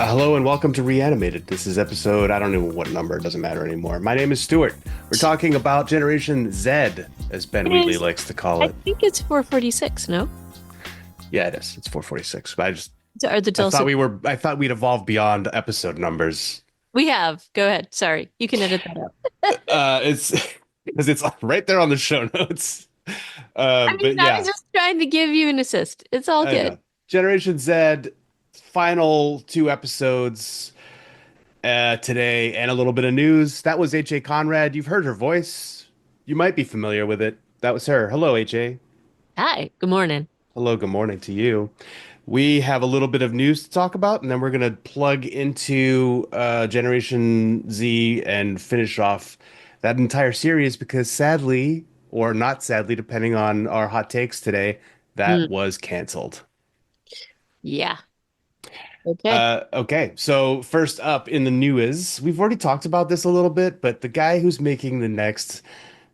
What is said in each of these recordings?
Hello and welcome to Reanimated. This is episode, I don't know what number, it doesn't matter anymore. My name is Stuart. We're talking about Generation Z, as Ben It Wheatley is, likes to call I it. think it's 446, no? Yeah, it is. It's 446. But Are the I thought dulcet. I thought we'd evolved beyond episode numbers. We have. Go ahead. Sorry. You can edit that out. It's because it's right there on the show notes. I mean, But I was yeah, just trying to give you an assist. It's all I good. know. Generation Z, final two episodes today, and a little bit of news. That was H.A. Conrad. You've heard her voice. You might be familiar with it. That was her. Hello, H.A. Hi. Good morning. Hello, good morning to you. We have a little bit of news to talk about, and then we're going to plug into Generation Z and finish off that entire series because sadly, or not sadly, depending on our hot takes today, that Mm, was canceled. yeah. Okay. Okay, so first up in the news, we've already talked about this a little bit, but the guy who's making the next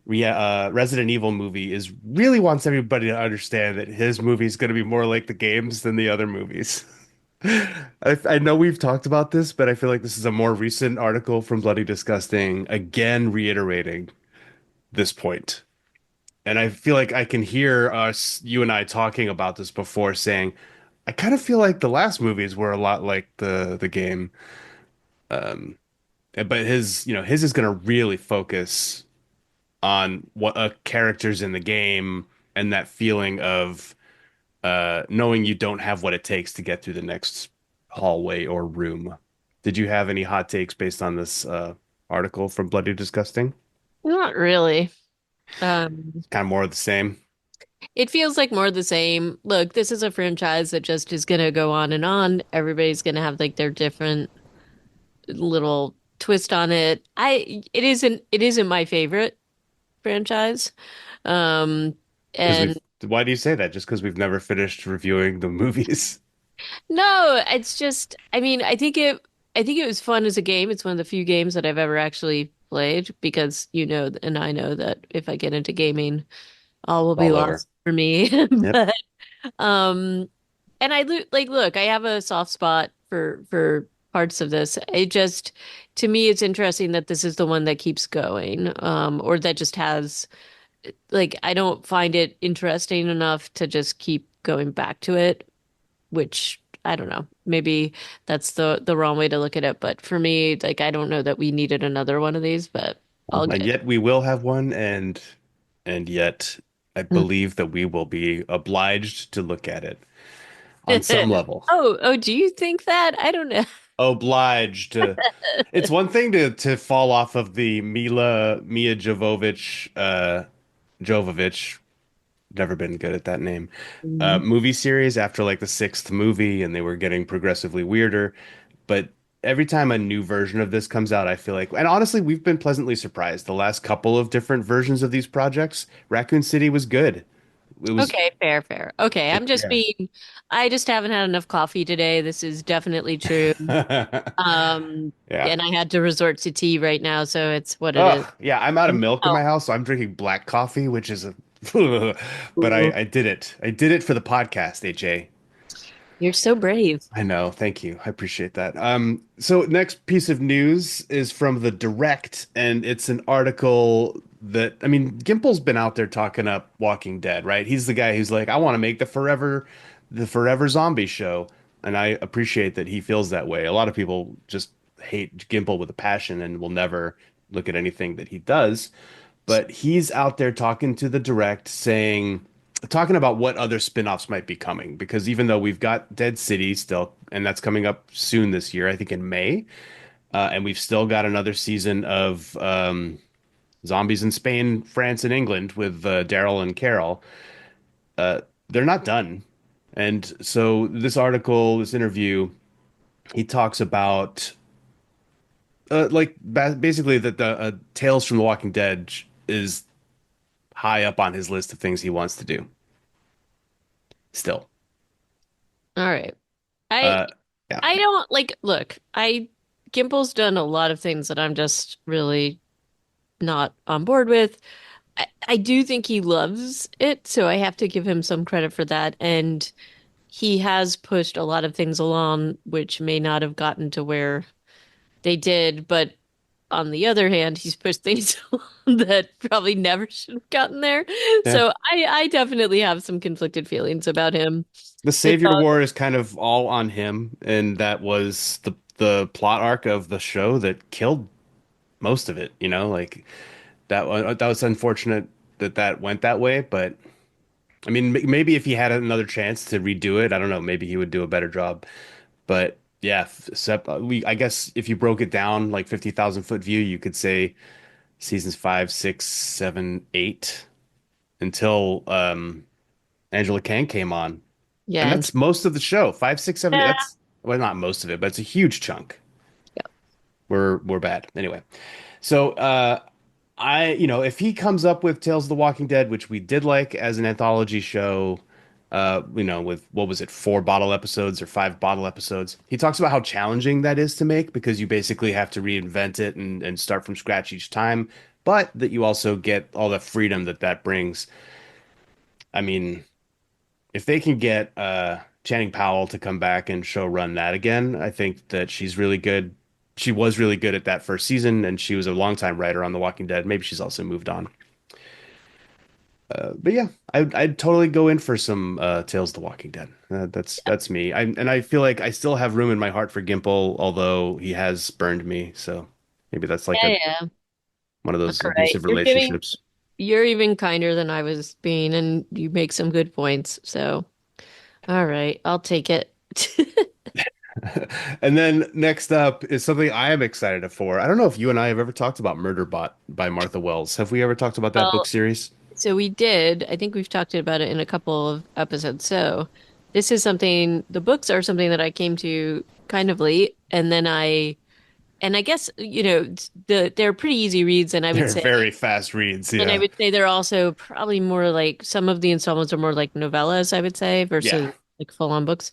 Resident Evil movie is really wants everybody to understand that his movie is going to be more like the games than the other movies. I know we've talked about this, but I feel like this is a more recent article from Bloody Disgusting, again reiterating this point. And I feel like I can hear us, you and I, talking about this before, saying, I kind of feel like the last movies were a lot like the game. But his is going to really focus on what characters in the game and that feeling of knowing you don't have what it takes to get through the next hallway or room. Did you have any hot takes based on this article from Bloody Disgusting? Not really. Um, Kind of more of the same. it feels like more of the same. Look, this is a franchise that just is gonna go on and on. Everybody's gonna have like their different little twist on it. It isn't my favorite franchise. Um, Because and we've Why do you say that? Just because we've never finished reviewing the movies? No, it's just, I think it was fun as a game. It's one of the few games that I've ever actually played because and I know that if I get into gaming, all will be All over. lost for me. Yep. But um and look, I have a soft spot for parts of this. It just to me it's interesting that this is the one that keeps going or that just has I don't find it interesting enough to just keep going back to it, which I don't know. Maybe that's the wrong way to look at it, but for me, I don't know that we needed another one of these, but all And good. yet we will have one, and yet I Mm. believe that we will be obliged to look at it on some level. Oh, do you think that? I don't know. Obliged. It's one thing to fall off of the Mia Jovovich, never been good at that name, Mhm. movie series after like the sixth movie, and they were getting progressively weirder. But every time a new version of this comes out, I feel like, and honestly, we've been pleasantly surprised. The last couple of different versions of these projects, Raccoon City was good. It was, Okay, fair, fair. Okay, yeah. I just haven't had enough coffee today. This is definitely true. Yeah. And I had to resort to tea right now, so it's what it is. Oh, yeah, I'm out of milk in Oh, my house, so I'm drinking black coffee, which is a but ooh, I did it. I did it for the podcast, AJ. you're so brave. I know. Thank you. I appreciate that. So next piece of news is from the Direct, and it's an article that, I mean, Gimple's been out there talking up Walking Dead, right? He's the guy who's like, I want to make the forever zombie show. And I appreciate that he feels that way. A lot of people just hate Gimple with a passion and will never look at anything that he does. But he's out there talking to the Direct saying, talking about what other spin-offs might be coming because even though we've got Dead City still and that's coming up soon this year, I think in May, and we've still got another season of Zombies in Spain, France, and England with Daryl and Carol. They're not done. And so this article, this interview, he talks about basically that the Tales from the Walking Dead is high up on his list of things he wants to do still. All right. I Uh, yeah. I don't look, Gimple's done a lot of things that I'm just really not on board with. I do think he loves it, so I have to give him some credit for that. And he has pushed a lot of things along, which may not have gotten to where they did, but on the other hand, he's pushed things along that probably never should have gotten there. Yeah. So I definitely have some conflicted feelings about him. The It's Savior War is kind of all on him, and that was the plot arc of the show that killed most of it, like that was unfortunate that that went that way, but I mean, maybe if he had another chance to redo it, I don't know, maybe he would do a better job. But yeah, I guess if you broke it down like 50,000 foot view, you could say seasons 5, 6, 7, 8 until Angela Kang came on. yeah, And and that's most of the show. 5, 6, 7. yeah, That's well, not most of it, but it's a huge chunk. We're bad. Anyway. So if he comes up with Tales of the Walking Dead, which we did like as an anthology show, with what was it, 4 bottle episodes or 5 bottle episodes, he talks about how challenging that is to make because you basically have to reinvent it and start from scratch each time, but that you also get all the freedom that that brings. I mean, if they can get Channing Powell to come back and show run that again, I think that she's really good. She was really good at that first season, and she was a longtime writer on The Walking Dead. Maybe she's also moved on. But yeah, I'd totally go in for some Tales of the Walking Dead. That's me. I feel like I still have room in my heart for Gimple, although he has burned me. So maybe that's like yeah, a yeah. one of All those right. abusive relationships. You're even kinder than I was being, and you make some good points. So, all right, I'll take it. And then next up is something I am excited for. I don't know if you and I have ever talked about Murderbot by Martha Wells. Have we ever talked about that book Well, series? so we did. I think we've talked about it in a couple of episodes. So this is something, the books are something that I came to kind of late, and I guess, they're pretty easy reads, They're very fast reads. and I Yeah. would say they're also probably more like some of the installments are more like novellas, I would say, Yeah. versus like full-on books.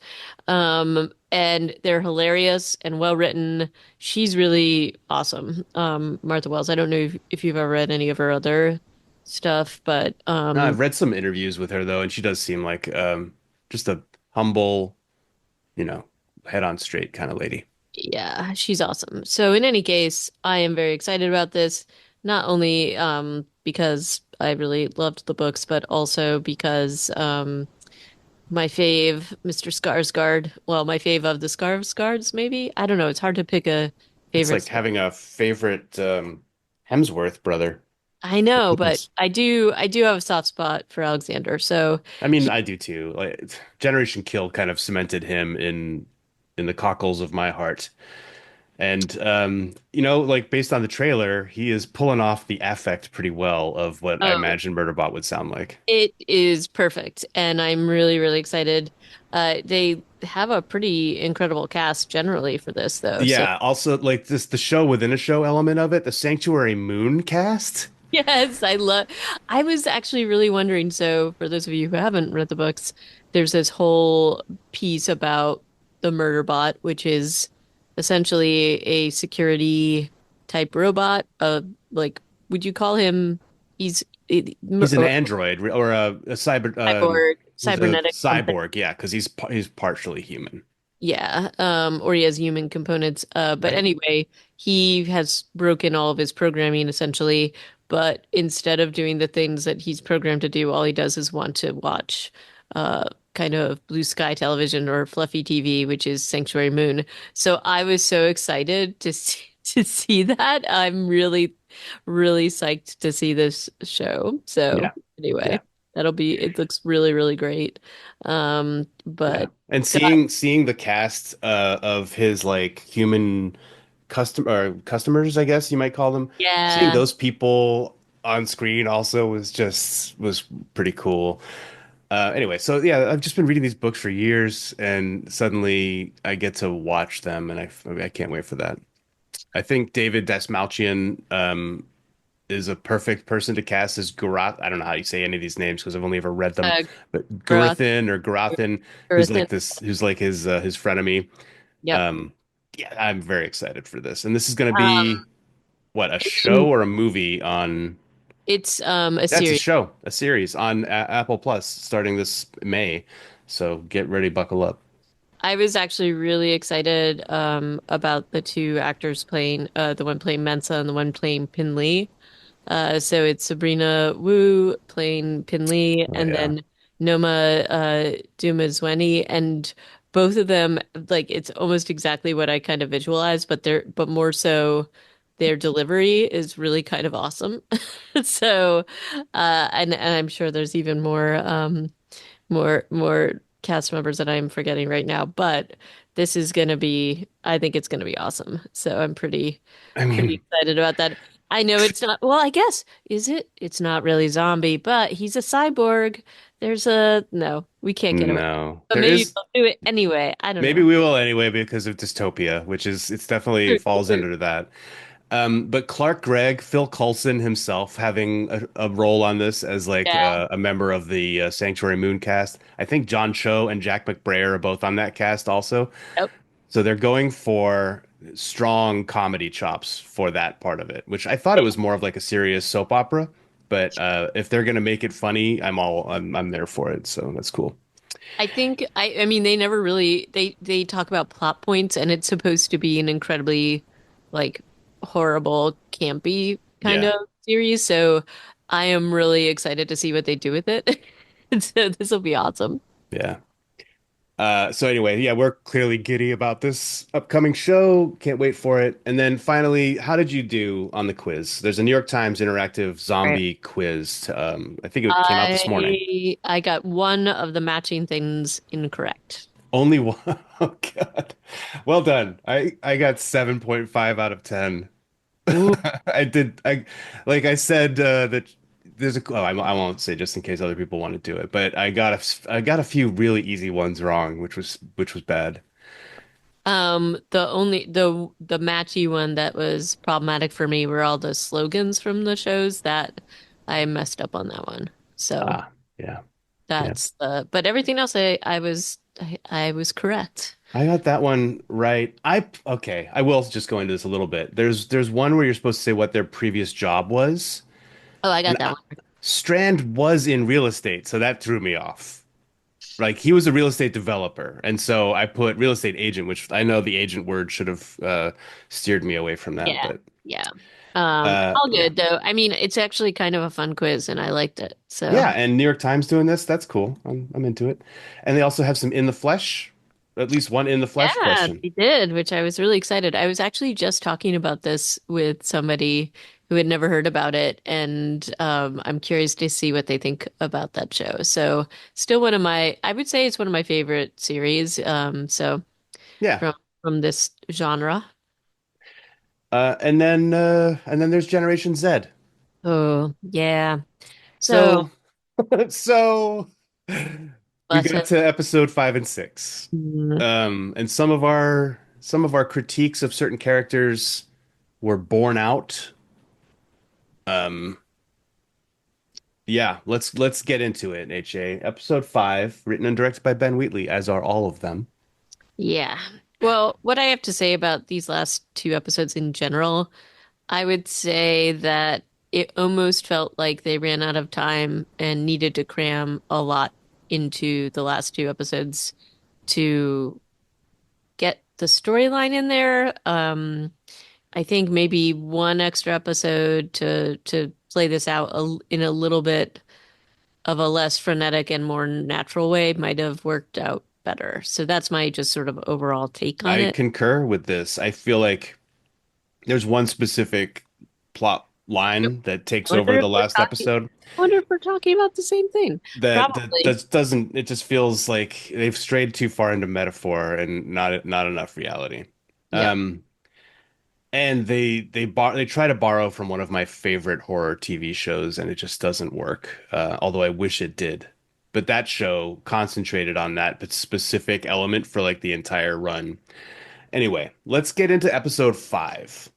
And they're hilarious and well written. She's really awesome. Martha Wells. I don't know if you've ever read any of her other stuff, but No, I've read some interviews with her though, and she does seem like just a humble, you know, head on straight kind of lady. yeah, she's awesome. So in any case, I am very excited about this, not only because I really loved the books, but also because my fave, Mr. Skarsgård. Well, my fave of the Skarsgårds, maybe. I don't know. It's hard to pick a It's favorite. like having a favorite Hemsworth brother. I know, but Goodness. I do have a soft spot for Alexander. So I mean, he, I do too. Like Generation Kill kind of cemented him in the cockles of my heart. And like based on the trailer, he is pulling off the affect pretty well of what I oh, imagine Murderbot would sound like. it is perfect, and I'm really, really excited. They have a pretty incredible cast generally for this, though. So Yeah, also like this the show within a show element of it, the Sanctuary Moon cast. yes, I was actually really wondering. So, for those of you who haven't read the books, there's this whole piece about the murder bot, which is essentially a security type robot. Like, would you call him? He's He's an android or a cyber cyborg, he's a cybernetic something. cyborg, yeah, because he's partially human, Yeah, or he has human components. But right? anyway, he has broken all of his programming essentially. But instead of doing the things that he's programmed to do, all he does is want to watch kind of blue sky television or fluffy TV, which is Sanctuary Moon. So I was so excited to see, to see that. I'm really, really psyched to see this show. So Yeah, yeah, anyway, it looks really, really great. yeah. But And God, seeing the cast of his like human customers, I guess you might call them, seeing yeah. those people on screen also was pretty cool. Anyway, so yeah, I've just been reading these books for years, and suddenly I get to watch them, and I can't wait for that. I think David Dasmalchian is a perfect person to cast as Gurath. I don't know how you say any of these names because I've only ever read them, Uh, but Groth, Gurathin or Gurathin, Earthen. who's like his frenemy. Yep. Um, yeah, I'm very excited for this, and this is going to Um, be what, a show in or a movie on? It's a That's a series. show, a series on Apple Plus starting this May. So get ready, buckle up. I was actually really excited about the two actors playing the one playing Mensa and the one playing Pinley. So it's Sabrina Wu playing Pinley Oh and yeah. then Noma Dumezweni, and both of them, like, it's almost exactly what I kind of visualized, but more so their delivery is really kind of awesome. So and I'm sure there's even more cast members that I'm forgetting right now, but this is gonna be, I think it's gonna be awesome. So I'm I pretty mean, excited about that. I know it's not, well, I guess, is it? It's not really zombie, but he's a cyborg. No, we can't get away. no. But There maybe is they'll do it anyway. I don't maybe know. we will anyway because of dystopia, which is it's definitely True, falls true. under that. But Clark Gregg, Phil Coulson himself having a role on this as like Yeah. a member of the Sanctuary Moon cast. I think John Cho and Jack McBrayer are both on that cast also. Yep. So they're going for strong comedy chops for that part of it, which I thought it was more of like a serious soap opera. But if they're gonna make it funny, I'm there for it. So that's cool. I mean they never really they talk about plot points and it's supposed to be an incredibly like horrible campy kind Yeah, of series. So I am really excited to see what they do with it. So this will be awesome. yeah. So anyway, yeah, we're clearly giddy about this upcoming show. Can't wait for it. And then finally, how did you do on the quiz? There's a New York Times interactive Right. zombie quiz. I think it came out this morning. I got one of the matching things incorrect. Only one. Oh God. Well done. I got 7.5 out of 10. Ooh. I did. I like I said that there's a. Oh, I won't say just in case other people want to do it, but I got a few really easy ones wrong, which was bad. The matchy one that was problematic for me were all the slogans from the shows that I messed up on that one. So Ah, yeah, yeah. but everything else I was correct. I got that one right. Okay. I will just go into this a little bit. There's one where you're supposed to say what their previous job was, Oh, I and got that one. Strand was in real estate, so that threw me off. Like he was a real estate developer, and so I put real estate agent, which I know the agent word should have steered me away from that, Yeah. but Yeah. All yeah, good though. I mean, it's actually kind of a fun quiz and I liked it. yeah. So And New York Times doing this, that's cool. I'm into it. And they also have some in the flesh, at least one in the flesh yeah, question. they did, which I was really excited. I was actually just talking about this with somebody who had never heard about it, and I'm curious to see what they think about that show. So, still I would say it's one of my favorite series. So Yeah. from this genre. And then there's Generation Z. Oh, yeah. So, So so we let's got to episode 5 and 6. mm, And some of our critiques of certain characters were borne out. Um, yeah, let's get into it, HA. Episode 5, written and directed by Ben Wheatley, as are all of them. yeah. Well, what I have to say about these last two episodes in general, I would say that it almost felt like they ran out of time and needed to cram a lot into the last two episodes to get the storyline in there. I think maybe one extra episode to play this out in a little bit of a less frenetic and more natural way might have worked out better. So that's my just sort of overall take on I it. concur with this. I feel like there's one specific plot line that takes over Wonder if the last episode wonder if we're talking about the same thing. Probably. that doesn't it just feels like they've strayed too far into metaphor and not enough reality. Yep. Um and they try to borrow from one of my favorite horror TV shows and it just doesn't work. Although I wish it did. But that show concentrated on that specific element for like the entire run. Anyway, let's get into episode 5.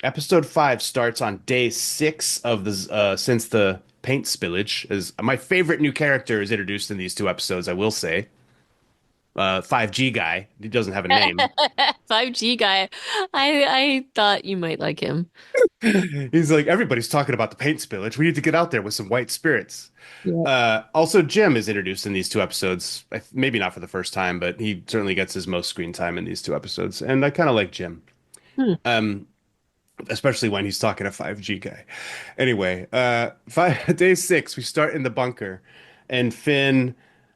Episode 5 starts on day 6 of the since the paint spillage. Is my favorite new character is introduced in these two episodes, I will say. 5G guy. He doesn't have a name. 5G guy. I thought you might like him. He's like, everybody's talking about the paint spillage. We need to get out there with some white spirits. Yeah. Also, Jim is introduced in these two episodes. Maybe not for the first time, but he certainly gets his most screen time in these two episodes. And I kind of like Jim, Hmm. especially when he's talking to 5G guy. Anyway, day 6, we start in the bunker, and Finn,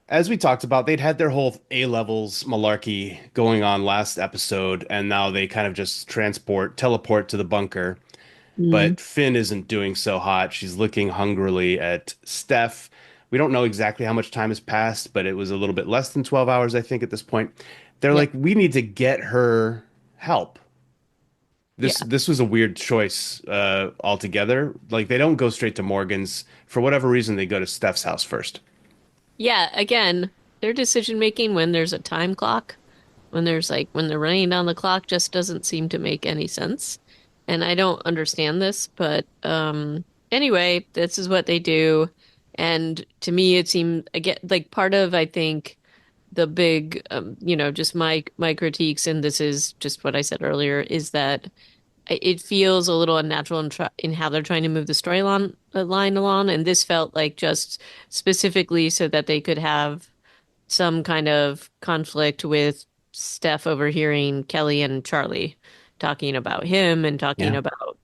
as we talked about, they'd had their whole A levels malarkey going on last episode, and now they kind of just teleport to the bunker. Mm. But Finn isn't doing so hot. She's looking hungrily at Steph. We don't know exactly how much time has passed, but it was a little bit less than 12 hours, I think, at this point. They're Yep. like, we need to get her help. This Yeah. this was a weird choice altogether. Like they don't go straight to Morgan's. For whatever reason, they go to Steph's house first. Yeah. Again, their decision making when there's a time clock, when they're running down the clock just doesn't seem to make any sense. And I don't understand this, but anyway, this is what they do. And to me it seemed again like part of I think the big just my critiques, and this is just what I said earlier, is that it feels a little unnatural in how they're trying to move the line along, and this felt like just specifically so that they could have some kind of conflict with Steph overhearing Kelly and Charlie talking about him and talking Yeah. about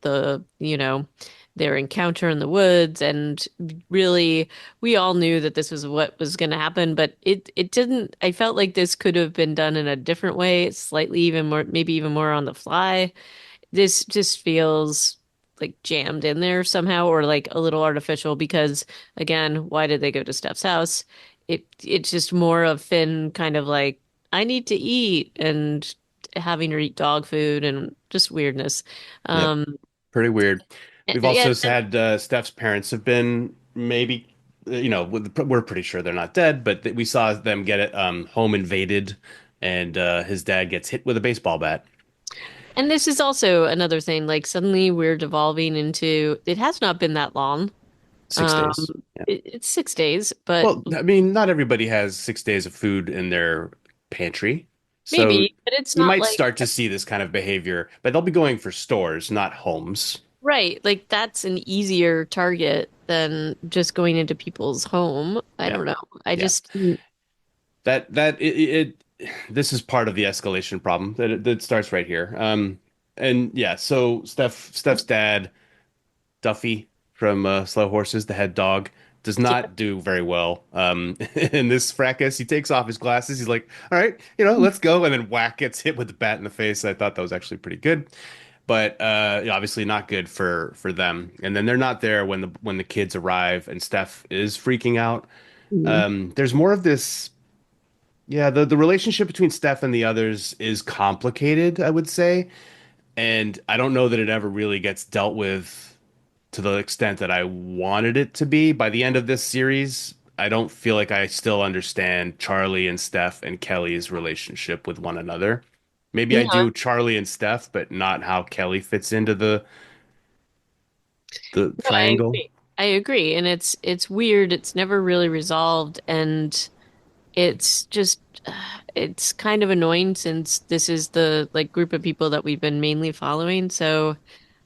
their encounter in the woods. And really, we all knew that this was what was going to happen, but it didn't. I felt like this could have been done in a different way, slightly even more, maybe even more on the fly. This just feels like jammed in there somehow or like a little artificial because again, why did they go to Steph's house? It's just more of Finn kind of like, I need to eat and having her eat dog food and just weirdness. Yep. Um Pretty weird. We've yeah, also had Steph's parents have been maybe, we're pretty sure they're not dead, but we saw them get it home invaded, and his dad gets hit with a baseball bat. and this is also another thing, like suddenly we're devolving into it has not been that long. 6 days. Yeah. It's 6 days, but Well, I mean, not everybody has 6 days of food in their pantry. So maybe, but it's we not might like start to see this kind of behavior, but they'll be going for stores, not homes. right, like that's an easier target than just going into people's home. I Yeah. don't know. I Yeah. just This is part of the escalation problem that starts right here. And yeah, so Steph's dad, Duffy from Slow Horses, the head dog, does yeah. not do very well. In this fracas, he takes off his glasses. He's like, "All right, let's go," and then whack gets hit with the bat in the face. I thought that was actually pretty good, but yeah, obviously not good for them. And then they're not there when the kids arrive, and Steph is freaking out. Mm. There's more of this. Yeah, the relationship between Steph and the others is complicated, I would say, and I don't know that it ever really gets dealt with to the extent that I wanted it to be. By the end of this series, I don't feel like I still understand Charlie and Steph and Kelly's relationship with one another. Maybe I Yeah, do Charlie and Steph, but not how Kelly fits into the no, I triangle. agree. I agree. And it's weird. It's never really resolved. And it's just it's kind of annoying since this is the like group of people that we've been mainly following. So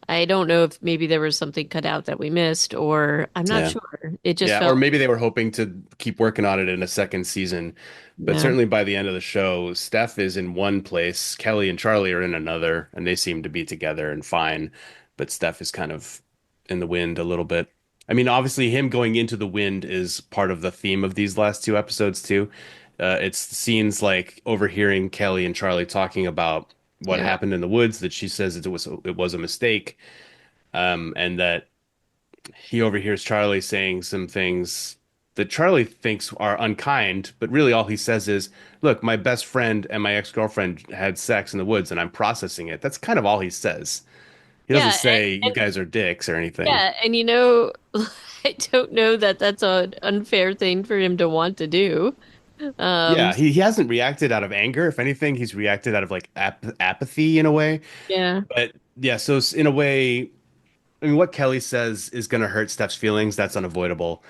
I don't know if maybe there was something cut out that we missed, or I'm not Yeah. sure. It just Yeah, or felt maybe they were hoping to keep working on it in a second season. But yeah. certainly by the end of the show, Steph is in one place, Kelly and Charlie are in another, and they seem to be together and fine. But Steph is kind of in the wind a little bit. I mean, obviously, him going into the wind is part of the theme of these last two episodes, too. It's scenes like overhearing Kelly and Charlie talking about what Yeah. happened in the woods, that she says it was a mistake, and that he overhears Charlie saying some things that Charlie thinks are unkind, but really all he says is, "Look, my best friend and my ex-girlfriend had sex in the woods and I'm processing it." That's kind of all he says. He doesn't Yeah, say you and guys are dicks or anything. yeah, and I don't know that that's an unfair thing for him to want to do. Um, Yeah, he hasn't reacted out of anger. If anything, he's reacted out of like apathy in a way. yeah, But yeah, so in a way, I mean, what Kelly says is going to hurt Steph's feelings. That's unavoidable.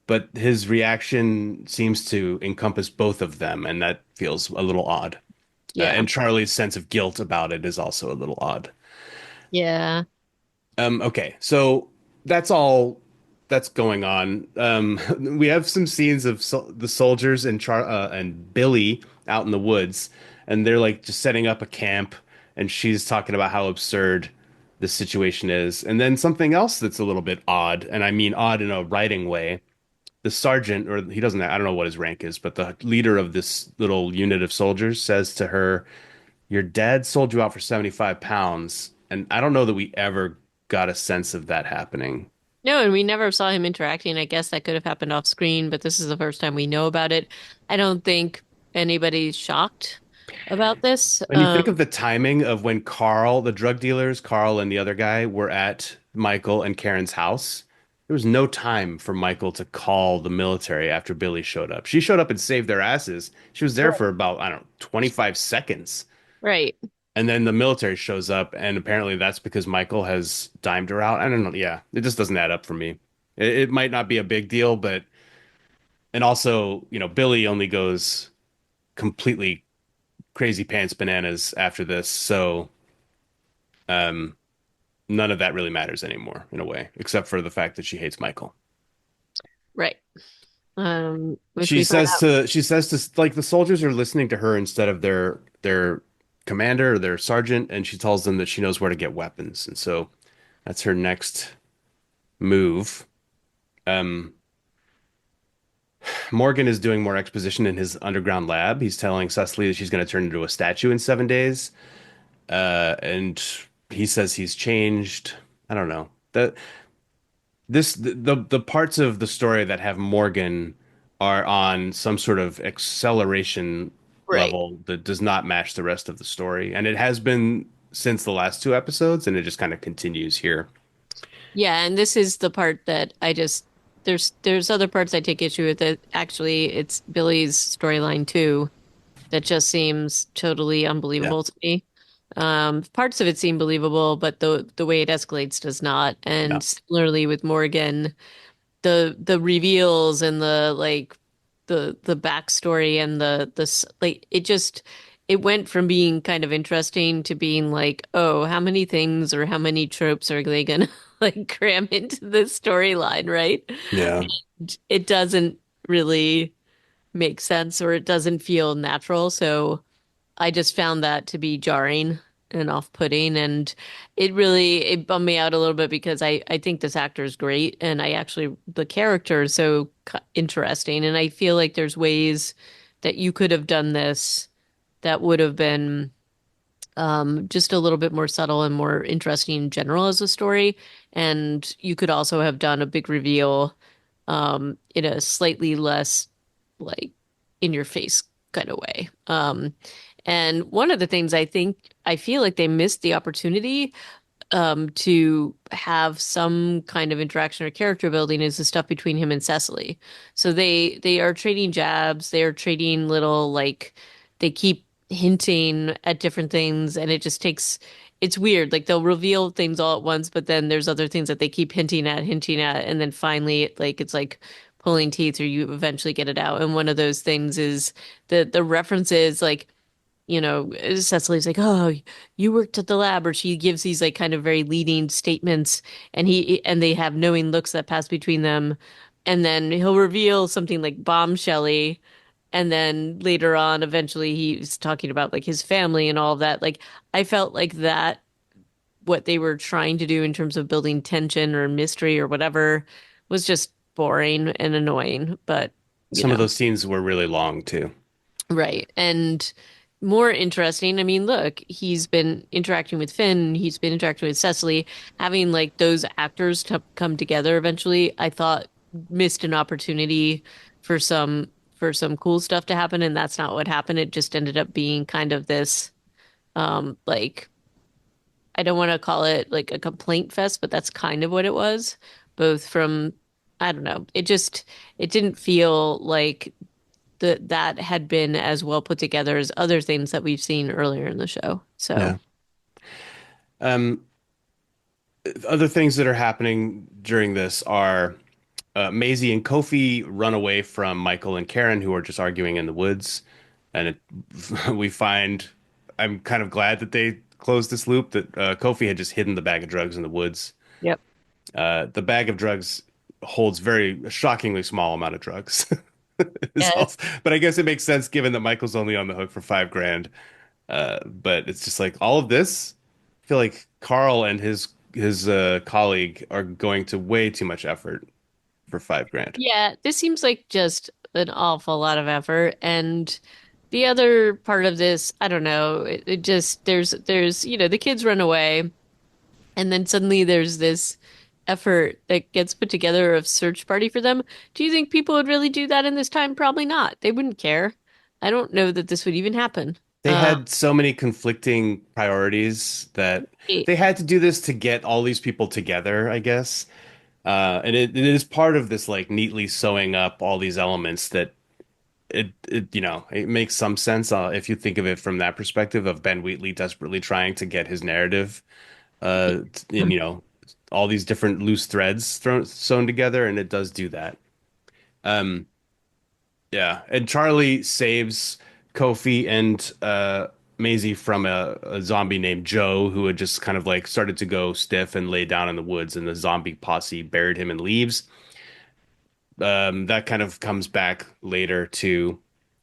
But his reaction seems to encompass both of them, and that feels a little odd. yeah, And Charlie's sense of guilt about it is also a little odd. yeah. Okay, so that's all that's going on. We have some scenes of the soldiers and Billy out in the woods, and they're like just setting up a camp, and she's talking about how absurd this situation is. And then something else that's a little bit odd, and I mean odd in a writing way. The sergeant, or he doesn't, I don't know what his rank is, but the leader of this little unit of soldiers says to her, your dad sold you out for 75 pounds. And I don't know that we ever got a sense of that happening. No, and we never saw him interacting. I guess that could have happened off screen, but this is the first time we know about it. I don't think anybody's shocked about this. When you think of the timing of when Carl, the drug dealers, Carl and the other guy were at Michael and Karen's house, there was no time for Michael to call the military after Billy showed up. She showed up and saved their asses. She was there Right. for about, I don't know, 25 seconds. Right. And then the military shows up, and apparently that's because Michael has dimed her out. I don't know. Yeah, it just doesn't add up for me. It might not be a big deal, but and also, Billy only goes completely crazy pants bananas after this, so um, none of that really matters anymore in a way, except for the fact that she hates Michael. Right. Which we find out. She says to like the soldiers are listening to her instead of their commander or their sergeant, and she tells them that she knows where to get weapons, and so that's her next move. Um, Morgan is doing more exposition in his underground lab. He's telling Cecily that she's going to turn into a statue in 7 days. And he says he's changed. I don't know. The parts of the story that have Morgan are on some sort of acceleration Right. level that does not match the rest of the story. And it has been since the last two episodes, and it just kind of continues here. Yeah, and this is the part that I just there's other parts I take issue with it. Actually, it's Billy's storyline too that just seems totally Yeah. unbelievable to me. Parts of it seem believable, but the way it escalates does not. Yeah. And similarly with Morgan, the reveals and the like the backstory and like it went from being kind of interesting to being like, oh, how many things or how many tropes are they gonna like cram into this storyline, right? Yeah. It doesn't really make sense or it doesn't feel natural. So I just found that to be jarring and off-putting, and it bummed me out a little bit because I think this actor is great, and I actually the character is so interesting, and I feel like there's ways that you could have done this that would have been just a little bit more subtle and more interesting in general as a story, and you could also have done a big reveal in a slightly less like in your face kind of way. And one of the things I feel like they missed the opportunity to have some kind of interaction or character building is the stuff between him and Cecily. So they are trading jabs, they are trading little like they keep hinting at different things, and it just takes it's weird. Like they'll reveal things all at once, but then there's other things that they keep hinting at, and then finally it's like pulling teeth or you eventually get it out. And one of those things is the references like Cecily's like, "Oh, you worked at the lab," or she gives these like kind of very leading statements, and they have knowing looks that pass between them, and then he'll reveal something like bombshelly, and then later on, eventually, he's talking about like his family and all of that. Like, I felt like that what they were trying to do in terms of building tension or mystery or whatever was just boring and annoying, but you Some of know. those scenes were really long too. Right. And more interesting, I mean, look, he's been interacting with Finn, he's been interacting with Cecily, having like those actors to come together eventually, I thought missed an opportunity for some cool stuff to happen, and that's not what happened. It just ended up being kind of this like I don't want to call it like a complaint fest, but that's kind of what it was, both from I don't know. It didn't feel like that had been as well put together as other things that we've seen earlier in the show. So, Yeah. Um, Other things that are happening during this are Maisie and Kofi run away from Michael and Karen, who are just arguing in the woods. And we find, I'm kind of glad that they closed this loop, that Kofi had just hidden the bag of drugs in the woods. Yep. The bag of drugs holds very shockingly small amount of drugs. Yes. But I guess it makes sense given that Michael's only on the hook for 5 grand. But it's just like all of this. I feel like Carl and his colleague are going to way too much effort for 5 grand. Yeah, this seems like just an awful lot of effort. And the other part of this, I don't know, it just the kids run away and then suddenly there's this effort that gets put together of search party for them. Do you think people would really do that in this time? Probably not. They wouldn't care. I don't know that this would even happen. They had so many conflicting priorities that It- they had to do this to get all these people together, I guess. And it is part of this like neatly sewing up all these elements that it makes some sense if you think of it from that perspective of Ben Wheatley desperately trying to get his narrative in all these different loose threads thrown sewn together, and it does do that. Um, yeah, and Charlie saves Kofi and Maisie from a zombie named Joe who had just kind of like started to go stiff and lay down in the woods, and the zombie posse buried him and leaves. That kind of comes back later too.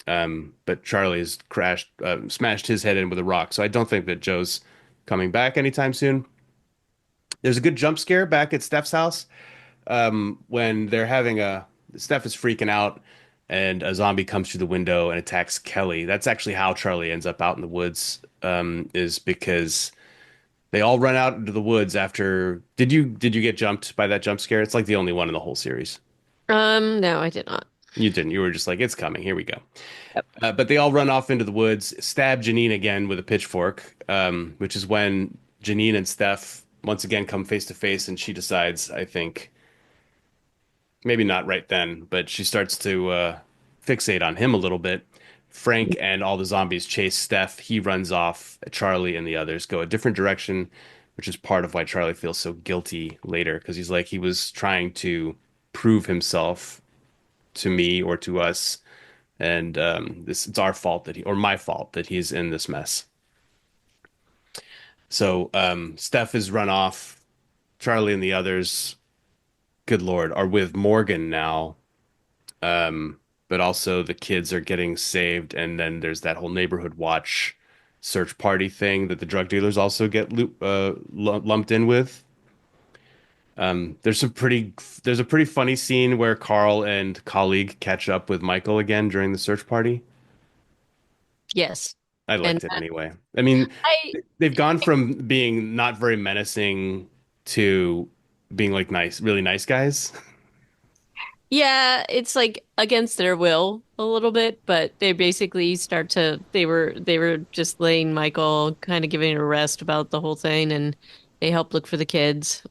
But Charlie's smashed his head in with a rock, so I don't think that Joe's coming back anytime soon. There's a good jump scare back at Steph's house when they're having a Steph is freaking out and a zombie comes through the window and attacks Kelly. That's actually how Charlie ends up out in the woods, is because they all run out into the woods after. Did you get jumped by that jump scare? It's like the only one in the whole series. no, I did not. You didn't. You were just like, it's coming. Here we go. Yep. But they all run off into the woods, stab Janine again with a pitchfork, which is when Janine and Steph once again come face to face, and she decides, I think, maybe not right then, but she starts to fixate on him a little bit. Frank and all the zombies chase Steph. He runs off. Charlie and the others go a different direction, which is part of why Charlie feels so guilty later, because he's like, he was trying to prove himself to me or to us, and this it's our fault that he or my fault that he's in this mess. So Steph is run off. Charlie and the others, good Lord, are with Morgan now. But also the kids are getting saved, and then there's that whole neighborhood watch search party thing that the drug dealers also get lumped in with. There's a pretty funny scene where Carl and colleague catch up with Michael again during the search party. Yes. I And liked it anyway. I mean, I they've gone from being not very menacing to being like nice, really nice guys. Yeah, it's like against their will a little bit, but they basically start to they were just laying Michael kind of giving a rest about the whole thing and they help look for the kids.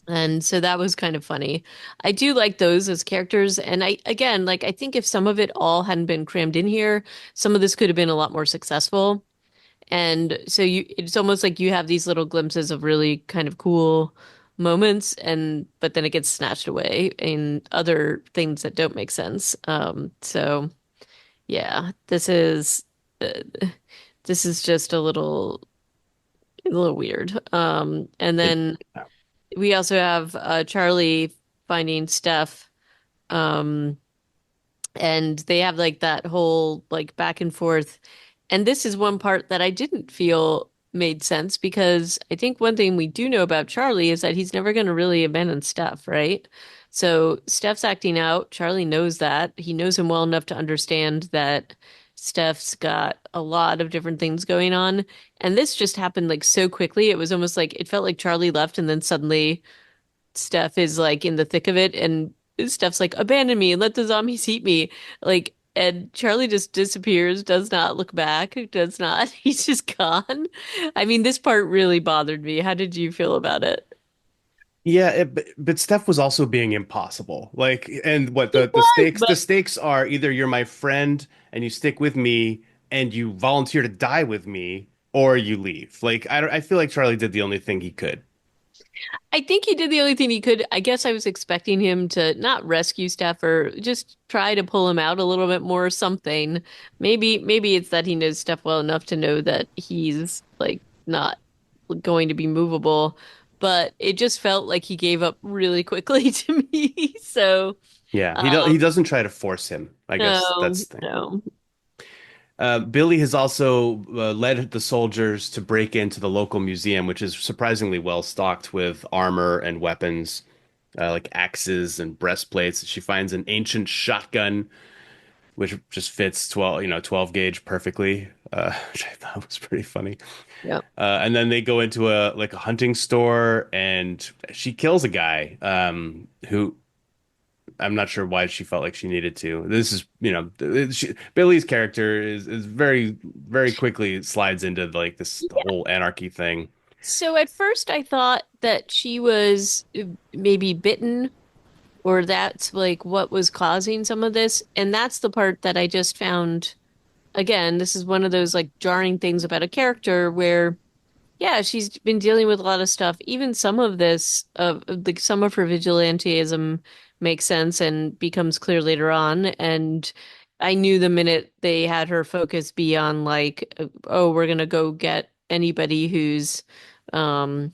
And so that was kind of funny. I do like those as characters and I again like I think if some of it all hadn't been crammed in here, some of this could have been a lot more successful. And so it's almost like you have these little glimpses of really kind of cool moments and but then it gets snatched away in other things that don't make sense. So yeah, uh, this is just a little weird. And It, then we also have Charlie finding Steph. Um, and they have like that whole like back and forth. And this is one part that I didn't feel made sense because I think one thing we do know about Charlie is that he's never going to really abandon Steph, right? So Steph's acting out. Charlie knows that. He knows him well enough to understand that Steph's got a lot of different things going on. And this just happened like so quickly. It was almost like it felt like Charlie left and then suddenly Steph is like in the thick of it and Steph's like, abandon me and let the zombies eat me. Like, and Charlie just disappears, does not look back, does not, he's just gone. I mean, this part really bothered me. How did you feel about it? yeah, but Steph was also being impossible. Like, and what He the was, stakes? The but stakes are either you're my friend and you stick with me and you volunteer to die with me, or you leave. Like, I feel like Charlie did the only thing he could. I think he did the only thing he could. I guess I was expecting him to not rescue Steph or just try to pull him out a little bit more or something. Maybe it's that he knows Steph well enough to know that he's like not going to be movable. but it just felt like he gave up really quickly to me. So, Yeah, he um, doesn't try to force him. I guess no, that's the thing. no. Billy has also led the soldiers to break into the local museum, which is surprisingly well stocked with armor and weapons, like axes and breastplates. She finds an ancient shotgun, which just fits 12 gauge perfectly, which I thought was pretty funny. Yeah. And then they go into a hunting store, and she kills a guy, who I'm not sure why she felt like she needed to. This is, Billy's character is very quickly slides into like this whole anarchy thing. So at first I thought that she was maybe bitten or that's like what was causing some of this. And that's the part that I just found, again, this is one of those like jarring things about a character where, yeah, she's been dealing with a lot of stuff. Even some of this, like some of her vigilantism makes sense and becomes clear later on. And I knew the minute they had her focus be on like, oh, we're gonna go get anybody who's um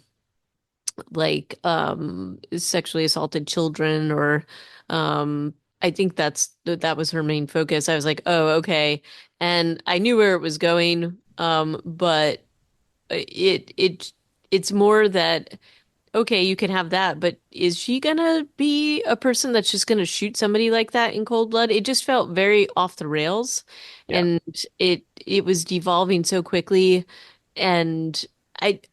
sexually assaulted children or I think that was her main focus. I was like, "Oh, okay." And I knew where it was going, but it it's more that okay, you can have that, but is she gonna be a person that's just gonna shoot somebody like that in cold blood? It just felt very off the rails, Yeah, and it was devolving so quickly, and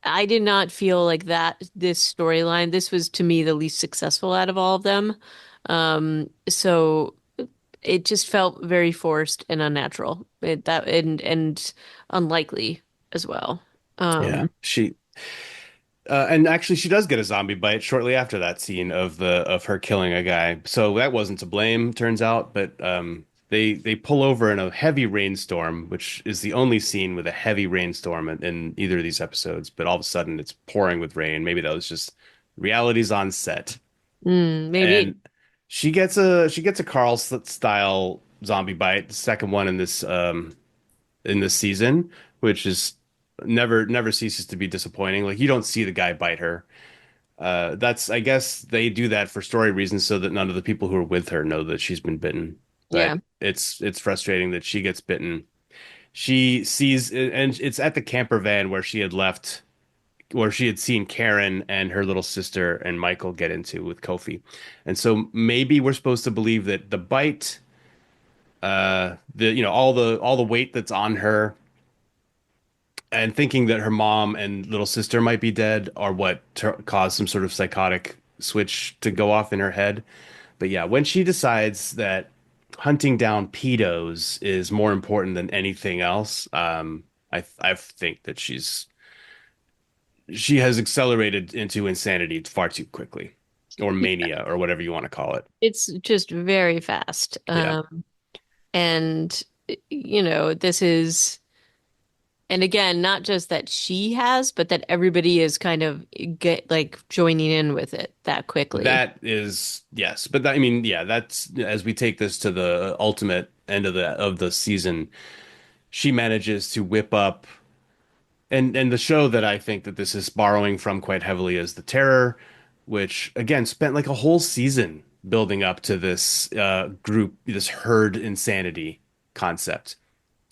I did not feel like that this storyline, this was to me the least successful out of all of them. So it just felt very forced and unnatural. And unlikely as well. yeah. Um, And actually, she does get a zombie bite shortly after that scene of her killing a guy. So that wasn't to blame, turns out. But they pull over in a heavy rainstorm, which is the only scene with a heavy rainstorm in either of these episodes. But all of a sudden, it's pouring with rain. Maybe that was just realities on set. maybe. And she gets a Carl style zombie bite, the second one in this season, which is never ceases to be disappointing. Like you don't see the guy bite her. That's I guess they do that for story reasons so that none of the people who are with her know that she's been bitten. Yeah. But it's frustrating that she gets bitten. She sees, and it's at the camper van where she had seen Karen and her little sister and Michael get into with Kofi. And so maybe we're supposed to believe that the bite, all the weight that's on her and thinking that her mom and little sister might be dead are what caused some sort of psychotic switch to go off in her head. But yeah, when she decides that hunting down pedos is more important than anything else, I think that she has accelerated into insanity far too quickly, or mania, or whatever you want to call it. It's just very fast. Yeah. And this is, and again, not just that she has, but that everybody is kind of get like joining in with it that quickly. That is yes, but I mean, yeah, that's as we take this to the ultimate end of the season, she manages to whip up and the show that I think that this is borrowing from quite heavily is The Terror, which again spent like a whole season building up to this group, this herd insanity concept.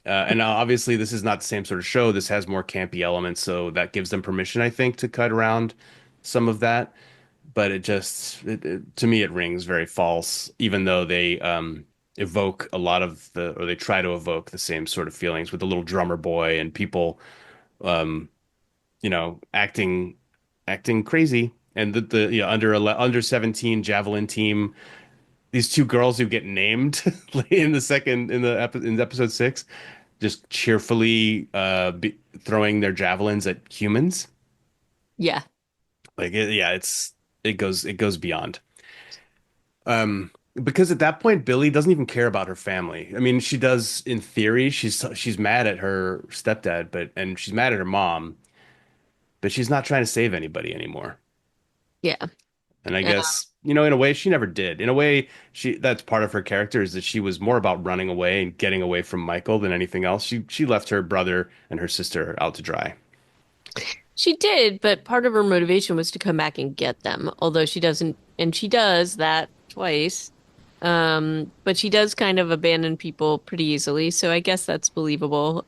And obviously, this is not the same sort of show. This has more campy elements, so that gives them permission, I think, to cut around some of that. But to me, it rings very false, even though they evoke a lot of or they try to evoke the same sort of feelings with the little drummer boy and people, um, acting crazy. And the under 17 javelin team, these two girls who get named in episode 6, just cheerfully throwing their javelins at humans. Yeah. Like yeah, it goes beyond. Because at that point, Billy doesn't even care about her family. I mean, she does in theory. She's mad at her stepdad, and she's mad at her mom, but she's not trying to save anybody anymore. Yeah. And I Uh, guess, in a way, she never did. In a way, that's part of her character is that she was more about running away and getting away from Michael than anything else. She left her brother and her sister out to dry. She did, but part of her motivation was to come back and get them, although she doesn't, and she does that twice. But she does kind of abandon people pretty easily, so I guess that's believable.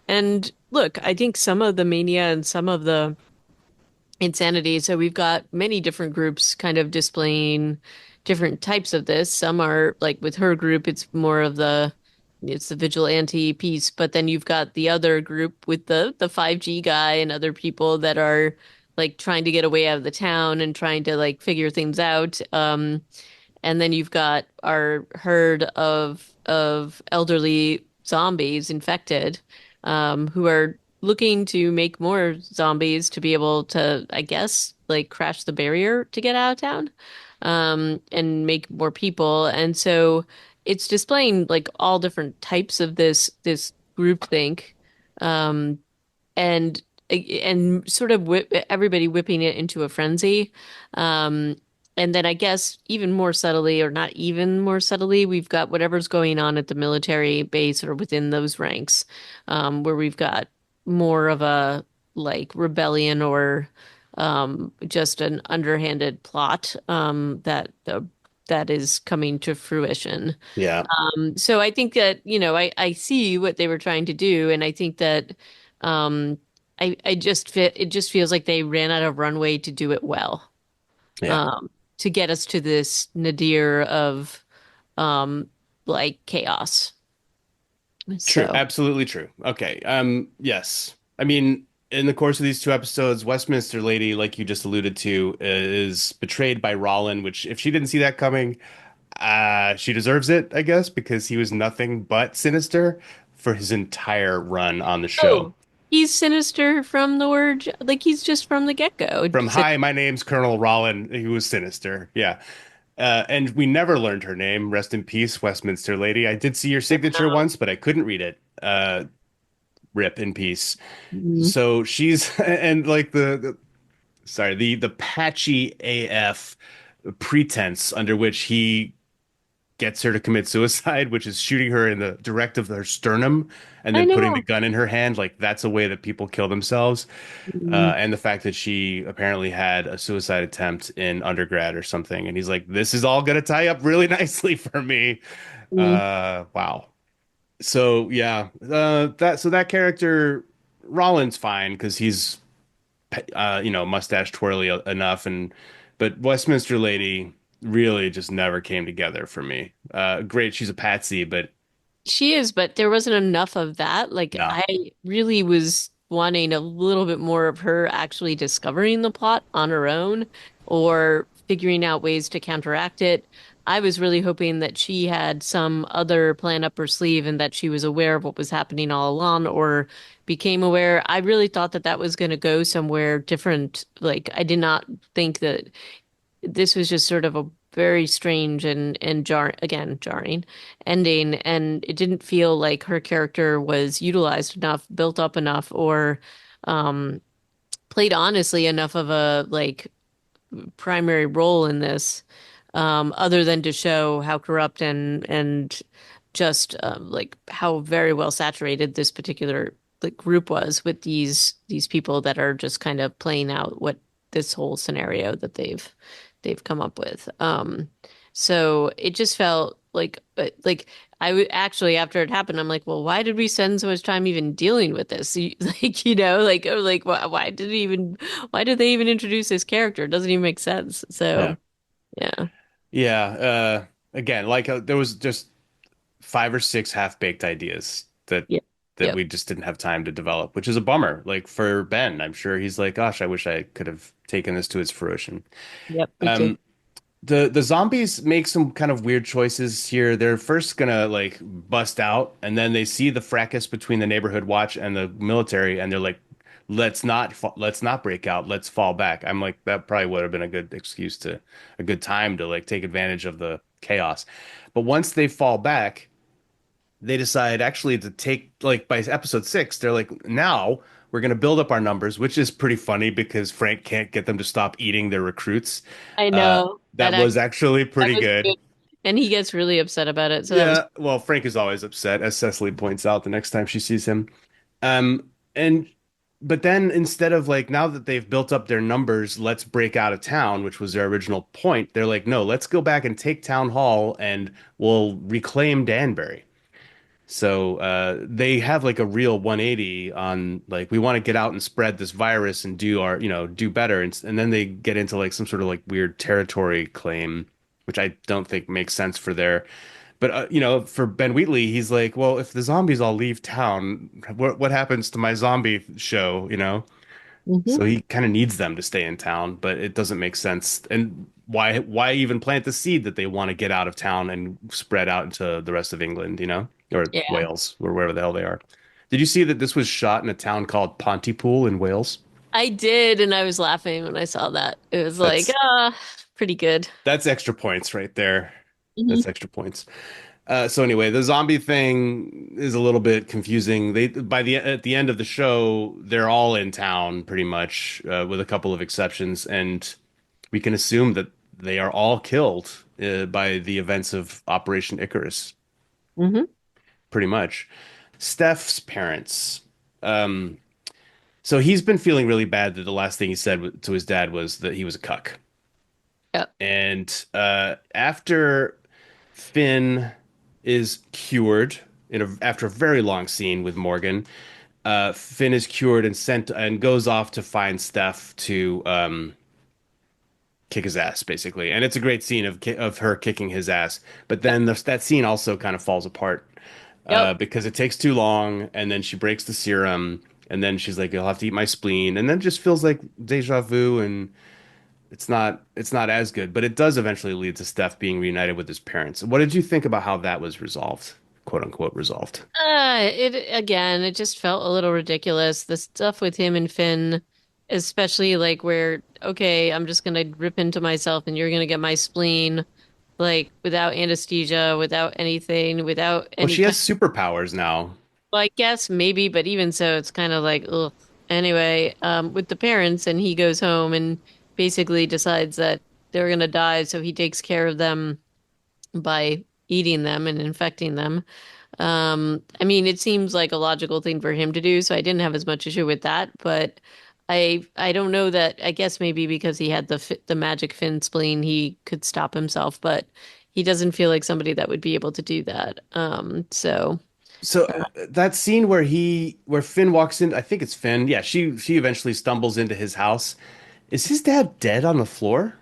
And look, I think some of the mania and some of the insanity. So we've got many different groups kind of displaying different types of this. Some are like with her group, it's more of the vigilante piece, but then you've got the other group with the 5G guy and other people that are like trying to get away out of the town and trying to like figure things out. And then you've got our herd of elderly zombies infected, who are looking to make more zombies to be able to, I guess, like crash the barrier to get out of town, and make more people. And so it's displaying like all different types of this groupthink. Um, and and sort of everybody whipping it into a frenzy. Um, and then I guess even more subtly, or not even more subtly, we've got whatever's going on at the military base or within those ranks, where we've got more of a like rebellion or just an underhanded plot that is coming to fruition. Yeah. So I think that, I see what they were trying to do, and I think that um I just it just feels like they ran out of runway to do it well. Yeah. Um to get us to this nadir of um like chaos. True. So, Absolutely true. Okay. Yes. I mean, in the course of these two episodes, Westminster Lady, like you just alluded to, is betrayed by Rollin, which if she didn't see that coming, she deserves it, I guess, because he was nothing but sinister for his entire run on the show. oh, he's sinister from the word, like he's just from the get-go. From hi, my name's Colonel Rollin, he was sinister. Yeah. And we never learned her name. Rest in peace, Westminster Lady. I did see your signature once, but I couldn't read it. Rip in peace. Mhm. So she's and like sorry, the patchy AF pretense under which he gets her to commit suicide, which is shooting her in the direct of her sternum and I then putting the know. gun in her hand. Like that's a way that people kill themselves. Mhm. And the fact that she apparently had a suicide attempt in undergrad or something. And he's like, this is all going to tie up really nicely for me. Mhm. Wow. So yeah, that character, Rollins fine because he's mustache twirly enough, and but Westminster Lady really just never came together for me. Great, she's a patsy, but She is, but there wasn't enough of that. Like, no. I really was wanting a little bit more of her actually discovering the plot on her own or figuring out ways to counteract it. I was really hoping that she had some other plan up her sleeve and that she was aware of what was happening all along or became aware. I really thought that that was going to go somewhere different. Like, I did not think that this was just sort of a very strange and jarring ending, and it didn't feel like her character was utilized enough, built up enough, or um, played honestly enough of a like primary role in this, other than to show how corrupt and just like how very well saturated this particular like group was with these people that are just kind of playing out what this whole scenario that they've come up with. So it just felt like I would actually after it happened, I'm like, well, why did we spend so much time even dealing with this? Like, why did they even introduce this character? It doesn't even make sense. Yeah. So yeah, Yeah. Again, like there was just five or six half-baked ideas yep, that yep, we just didn't have time to develop, which is a bummer. Like for Ben, I'm sure he's like, gosh, I wish I could have taken this to its fruition. yep, me too. Um, the zombies make some kind of weird choices here. They're first gonna like bust out, and then they see the fracas between the neighborhood watch and the military, and they're like, let's not break out. Let's fall back." I'm like, that probably would have been a good excuse to a good time to like take advantage of the chaos. But once they fall back, they decide actually to take like by episode six, they're like, now we're gonna build up our numbers, which is pretty funny because Frank can't get them to stop eating their recruits. I know That was actually that pretty was good. good, and he gets really upset about it. So that was Yeah, well, Frank is always upset, as Cecily points out the next time she sees him. And but then instead of like now that they've built up their numbers, let's break out of town, which was their original point. They're like, no, let's go back and take town hall and we'll reclaim Danbury. So they have like a real 180 on like we want to get out and spread this virus and do our, do better. And then they get into like some sort of like weird territory claim, which I don't think makes sense for their. But for Ben Wheatley, he's like, well, if the zombies all leave town, what happens to my zombie show? Hmm. So he kind of needs them to stay in town, but it doesn't make sense. And why even plant the seed that they want to get out of town and spread out into the rest of England, or Yeah, Wales or wherever the hell they are. Did you see that this was shot in a town called Pontypool in Wales? I did, and I was laughing when I saw that. It was like, That's pretty good. that's extra points right there. Hmm. That's extra points. So anyway, the zombie thing is a little bit confusing. They by the at the end of the show, they're all in town pretty much, with a couple of exceptions, and we can assume that they are all killed by the events of Operation Icarus, Hmm. pretty much. Steph's parents. Um, so he's been feeling really bad that the last thing he said to his dad was that he was a cuck. Yep. And after Finn is cured after a very long scene with Morgan, Finn is cured and sent and goes off to find Steph to kick his ass, basically. And it's a great scene of her kicking his ass. But then that scene also kind of falls apart Yep. because it takes too long, and then she breaks the serum, and then she's like, "You'll have to eat my spleen," and then it just feels like deja vu, and it's not as good. But it does eventually lead to Steph being reunited with his parents. What did you think about how that was resolved, quote unquote, resolved? It again, it just felt a little ridiculous. The stuff with him and Finn, especially like where, okay, I'm just gonna rip into myself and you're gonna get my spleen, like without anesthesia, without anything, without Well, any she kind. has superpowers now. Well, I guess maybe, but even so, it's kind of like, ugh. Anyway, with the parents, and he goes home and basically decides that they're gonna die, so he takes care of them by eating them and infecting them. I mean, it seems like a logical thing for him to do, so I didn't have as much issue with that, but I don't know that I guess maybe because he had the magic fin spleen, he could stop himself, but he doesn't feel like somebody that would be able to do that. So So uh, that scene where Finn walks in, I think it's Finn. Yeah, she eventually stumbles into his house. Is his dad dead on the floor?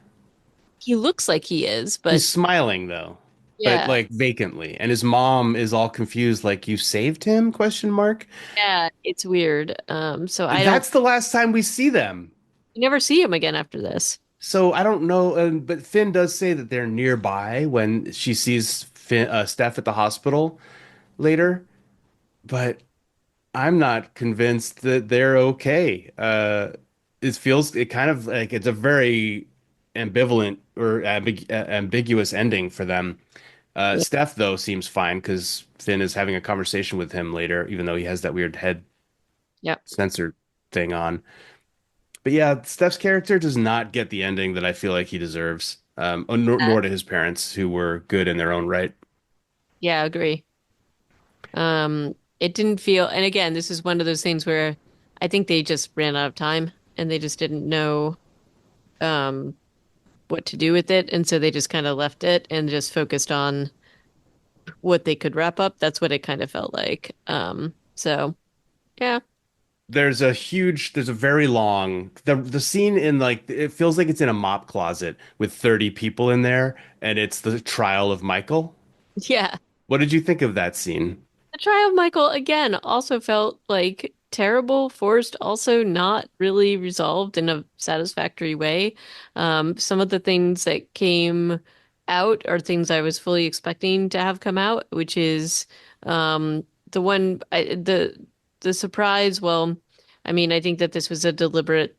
he looks like he is, but He's smiling though, but yeah, like vacantly. And his mom is all confused, like, "You saved him?" question mark. yeah, it's weird. So I don't That's the last time we see them. you never see him again after this. So I don't know, but Finn does say that they're nearby when she sees Steph at the hospital later, but I'm not convinced that they're okay. It kind of like it's a very ambivalent or ambiguous ending for them. Yeah, Steph, though, seems fine because Finn is having a conversation with him later, even though he has that weird head yeah. sensor thing on. But yeah, Steph's character does not get the ending that I feel like he deserves, nor to his parents, who were good in their own right. Yeah, agree. It didn't feel, and again, this is one of those things where I think they just ran out of time and they just didn't know um what to do with it, and so they just kind of left it and just focused on what they could wrap up. That's what it kind of felt like. So yeah. There's a very long the scene in like it feels like it's in a mop closet with 30 people in there, and it's the trial of Michael. Yeah. What did you think of that scene? The trial of Michael again also felt like terrible, forced, also not really resolved in a satisfactory way. Some of the things that came out are things I was fully expecting to have come out, which is the one the surprise. Well, I mean, I think that this was a deliberate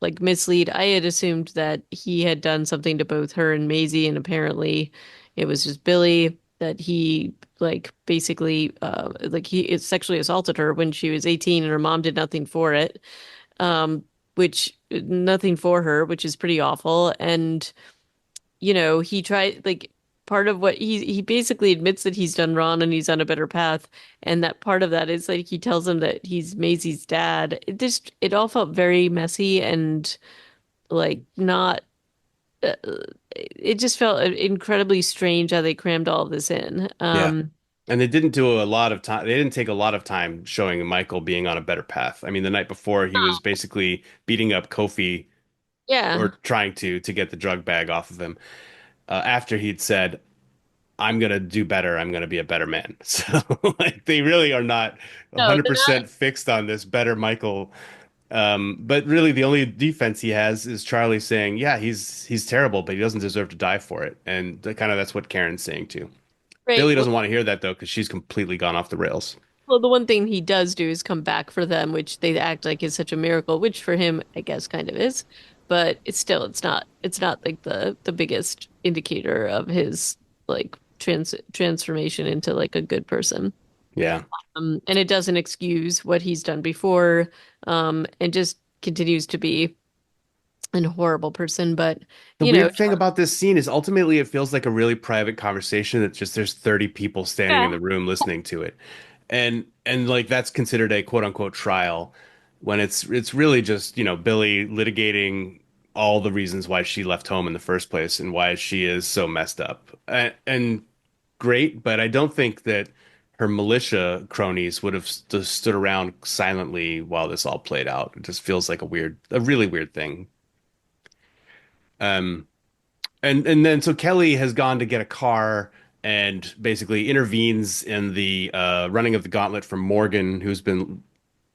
like mislead. I had assumed that he had done something to both her and Maisie, and apparently it was just Billy that he like basically like he sexually assaulted her when she was 18 and her mom did nothing for it. Which nothing for her, which is pretty awful. And he tried like part of what he basically admits that he's done wrong and he's on a better path, and that part of that is like he tells him that he's Maisie's dad. It all felt very messy and like not. Uh, it just felt incredibly strange how they crammed all of this in. Yeah. And they didn't do a lot of time. They didn't take a lot of time showing Michael being on a better path. I mean, the night before he was basically beating up Kofi or Yeah. trying to get the drug bag off of him. After he'd said, "I'm gonna do better. I'm gonna be a better man." So like they really are not No, they're not. 100% fixed on this better Michael. But really, the only defense he has is Charlie saying, "Yeah, he's terrible, but he doesn't deserve to die for it." And kind of that's what Karen's saying too. Right. Billy doesn't want to hear that though, because she's completely gone off the rails. Well, the one thing he does do is come back for them, which they act like is such a miracle, which for him, I guess, kind of is. But it's not like the biggest indicator of his like transformation into like a good person. Yeah. And it doesn't excuse what he's done before, and just continues to be a horrible person. But The you know, weird thing about this scene is ultimately it feels like a really private conversation that just there's 30 people standing in yeah. the room listening to it. And like that's considered a quote unquote trial when it's really just, Billy litigating all the reasons why she left home in the first place and why she is so messed up. And great, but I don't think that her militia cronies would have stood around silently while this all played out. It just feels like a really weird thing. Um, and then so Kelly has gone to get a car and basically intervenes in the running of the gauntlet from Morgan, who's been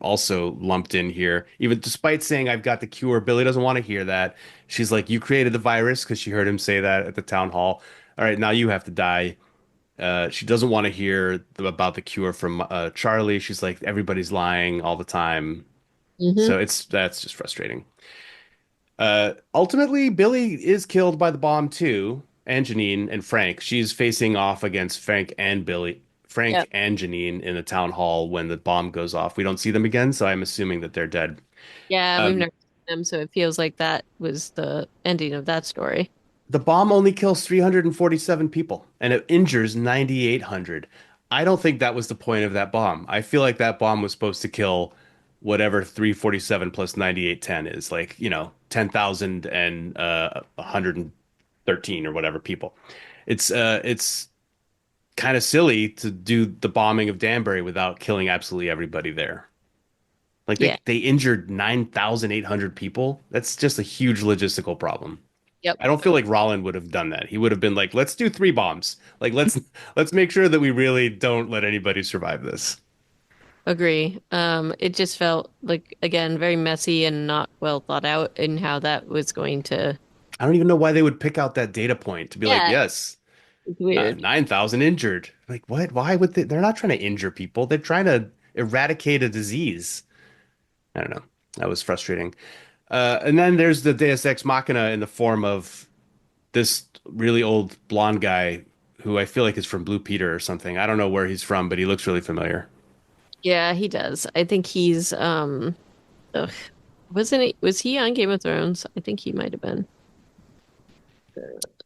also lumped in here. Even despite saying I've got the cure, Billy doesn't want to hear that. She's like, "You created the virus," because she heard him say that at the town hall. All right, now you have to die. She doesn't want to hear about the cure from Charlie. She's like, everybody's lying all the time. Hmm. So that's just frustrating. Ultimately, Billy is killed by the bomb too, and Janine and Frank. She's facing off against Frank Yeah. and Janine in the town hall when the bomb goes off. We don't see them again, so I'm assuming that they're dead. Yeah, we've Um, never seen them, so it feels like that was the ending of that story. the bomb only kills 347 people and it injures 9,800. I don't think that was the point of that bomb. I feel like that bomb was supposed to kill whatever 347 plus 9,810 is, like, 10,000 and 113 or whatever people. It's kind of silly to do the bombing of Danbury without killing absolutely everybody there. Like Yeah. they injured 9,800 people. That's just a huge logistical problem. Yep. I don't feel like Rollin would have done that. He would have been like, let's do three bombs. Like let's make sure that we really don't let anybody survive this. Agree. It just felt like again very messy and not well thought out in how that was going to. I don't even know why they would pick out that data point to be like, Yeah, yes, it's weird. 9,000 injured. Like what? Why would they? They're not trying to injure people. They're trying to eradicate a disease. I don't know. That was frustrating. And then there's the Deus Ex Machina in the form of this really old blonde guy who I feel like is from Blue Peter or something. I don't know where he's from, but he looks really familiar. Yeah, he does. I think he's ugh, wasn't he was he on Game of Thrones? I think he might have been.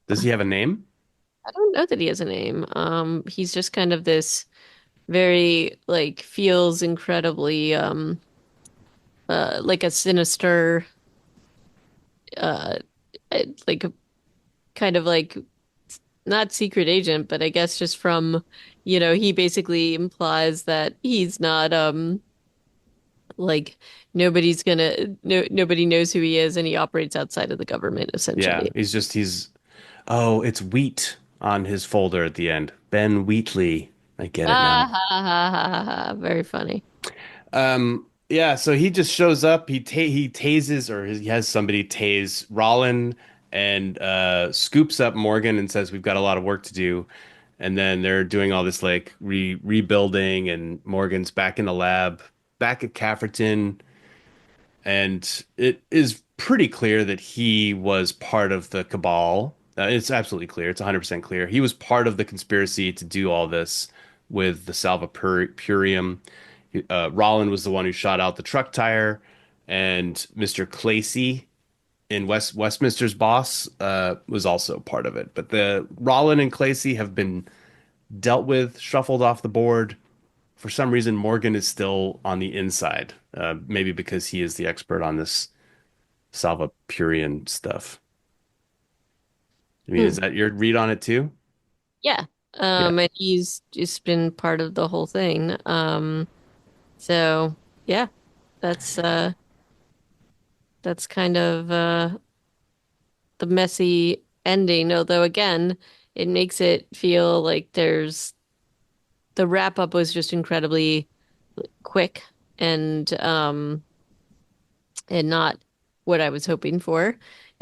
Does he have a name? I don't know that he has a name. He's just kind of this very like feels incredibly like a sinister uh like a kind of like not secret agent, but I guess just from, he basically implies that he's not like nobody knows who he is and he operates outside of the government Yeah, essentially. oh, it's wheat on his folder at the end. Ben Wheatley. I get it Ah now. ha ha ha ha, ha. Very funny. Yeah, so he just shows up, he tases or he has somebody tase Rollin and scoops up Morgan and says we've got a lot of work to do. And then they're doing all this like rebuilding and Morgan's back in the lab, back at Cafferton. And it is pretty clear that he was part of the cabal. It's absolutely clear. It's 100% clear. He was part of the conspiracy to do all this with the Salva Purium. Rollin was the one who shot out the truck tire, and Mr. Clacy. in Westminster's boss was also part of it. But the Rollin and Clacy have been dealt with, shuffled off the board. For some reason, Morgan is still on the inside. Maybe because he is the expert on this Salvapurian stuff. I mean, Hmm. is that your read on it too? Yeah. Yeah. And he's just been part of the whole thing. So yeah, that's that's kind of the messy ending, although again, it makes it feel like there's the wrap up was just incredibly quick and not what I was hoping for.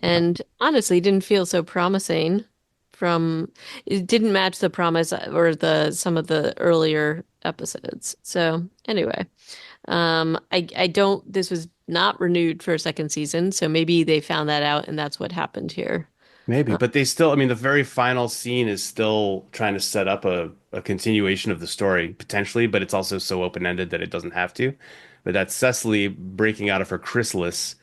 Yeah. And honestly, didn't feel so promising from it didn't match the promise or the some of the earlier episodes. So anyway, I don't this was not renewed for a second season, so maybe they found that out and that's what happened here. Maybe, Uh, but they still, I mean, the very final scene is still trying to set up a continuation of the story, potentially, but it's also so open-ended that it doesn't have to. But that's Cecily breaking out of her chrysalis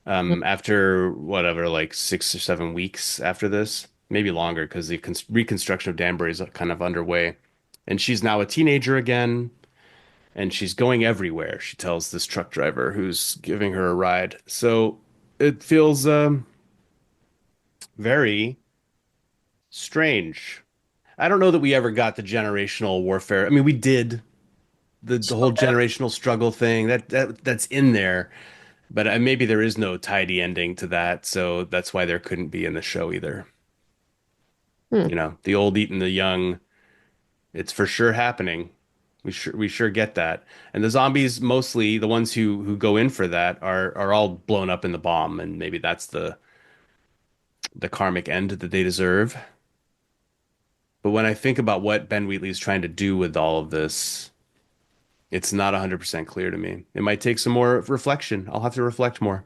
after whatever, like 6 or 7 weeks after this, maybe longer, because the reconstruction of Danbury is kind of underway. And she's now a teenager again, and she's going everywhere, she tells this truck driver who's giving her a ride. So it feels very strange. I don't know that we ever got the generational warfare. I mean, we did the whole generational struggle thing that's in there, but maybe there is no tidy ending to that, so that's why there couldn't be in the show either. hmm. You know, the old eating the young, it's for sure happening. We sure get that. And the zombies, mostly the ones who go in for that, are all blown up in the bomb, and maybe that's the karmic end that they deserve. But when I think about what Ben Wheatley is trying to do with all of this, it's not 100% clear to me. It might take some more reflection. I'll have to reflect more.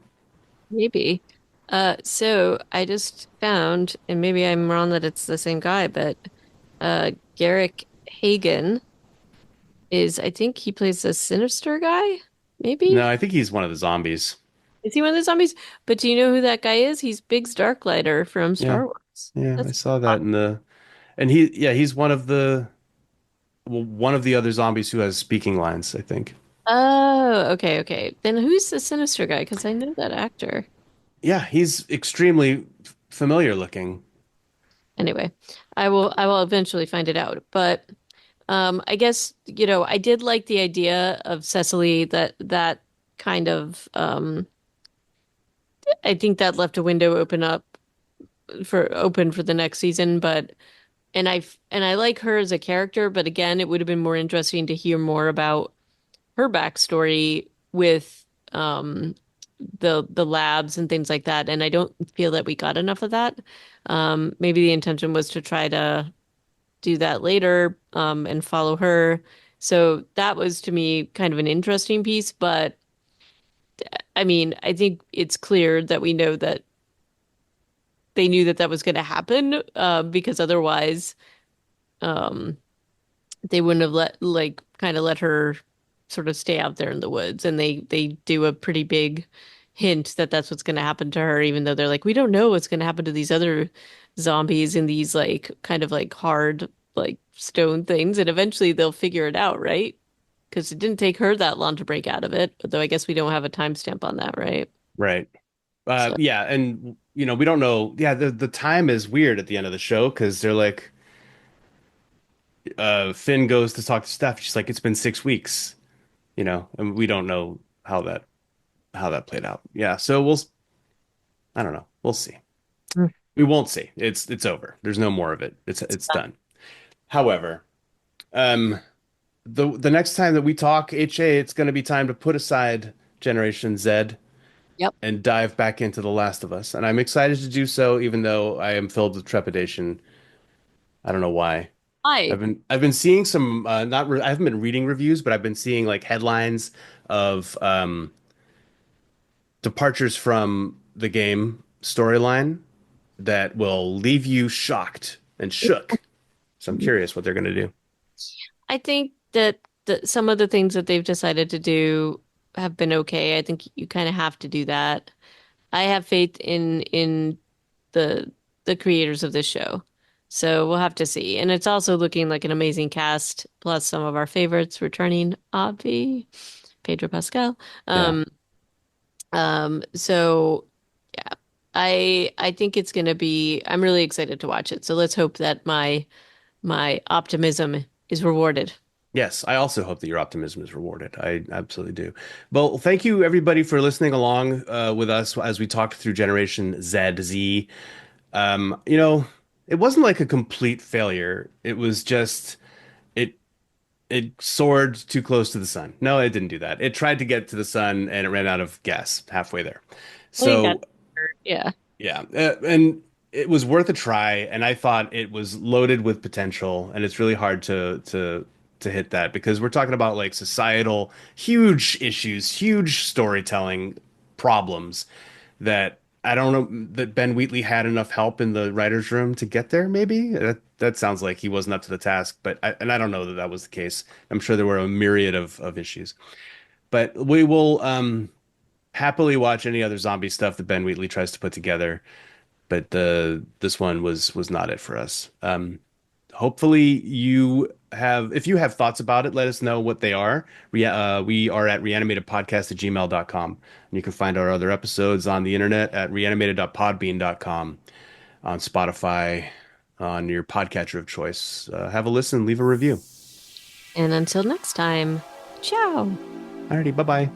Maybe. So I just found, and maybe I'm wrong that it's the same guy, but Garrick Hagen is, I think he plays a sinister guy, No, maybe? I think he's one of the zombies. Is he one of the zombies? But do you know who that guy is? He's Biggs Darklighter from Yeah. Star Wars. Yeah, I That's saw that in the and he's one of the well, one of the other zombies who has speaking lines, I think. oh, okay, okay. Then who's the sinister guy? Because I know that actor. Yeah, he's extremely familiar looking. Anyway, I will eventually find it out. But I guess, I did like the idea of Cecily that kind of I think that left a window open for the next season, but and I like her as a character, but again, it would have been more interesting to hear more about her backstory with the labs and things like that. And I don't feel that we got enough of that. Maybe the intention was to try to do that later and follow her. So that was to me kind of an interesting piece, but I mean, I think it's clear that we know that they knew that that was going to happen because otherwise um, they wouldn't have kind of let her sort of stay out there in the woods. And they do a pretty big hint that that's what's going to happen to her, even though they're like, we don't know what's going to happen to these other zombies in these like kind of like hard like stone things. And eventually they'll figure it out, right? Because it didn't take her that long to break out of it, though I guess we don't have a timestamp on that, right? Right. So, Yeah, and we don't know. Yeah, the time is weird at the end of the show because they're like Finn goes to talk to Steph. She's like, it's been 6 weeks, and we don't know how that played out. Yeah, so I don't know. We'll see. mm, We won't see. It's over. There's no more of it. It's done. However, um, the next time that we talk HA, it's going to be time to put aside Generation Z yep. and dive back into The Last of Us. And I'm excited to do so, even though I am filled with trepidation. I don't know why. Hi. I've been seeing some not re I haven't been reading reviews, but I've been seeing like headlines of departures from the game storyline that will leave you shocked and shook. So I'm curious what they're going to do. I think that some of the things that they've decided to do have been okay. I think you kind of have to do that. I have faith in the the creators of this show. So we'll have to see. And it's also looking like an amazing cast, plus some of our favorites returning, Avi, Pedro Pascal. Yeah. Um, so yeah, I think it's gonna be, I'm really excited to watch it. So let's hope that my optimism is rewarded. Yes, I also hope that your optimism is rewarded. I absolutely do. Well, thank you everybody for listening along with us as we talked through Generation Z. You know, it wasn't like a complete failure. It was just it it soared too close to the sun. No, it didn't do that. It tried to get to the sun and it ran out of gas halfway there. I think that's So yeah. yeah, and it was worth a try, and I thought it was loaded with potential, and it's really hard to hit that because we're talking about like societal huge issues, huge storytelling problems that I don't know that Ben Wheatley had enough help in the writer's room to get there. Maybe that sounds like he wasn't up to the task, but I don't know that that was the case. I'm sure there were a myriad of issues, but we will happily watch any other zombie stuff that Ben Wheatley tries to put together, but the this one was not it for us. Hopefully you have if you have thoughts about it, let us know what they are. We are at reanimatedpodcast@gmail.com. And you can find our other episodes on the internet at reanimated.podbean.com, on Spotify, on your podcatcher of choice. Have a listen, leave a review. And until next time, ciao. Alrighty, bye bye.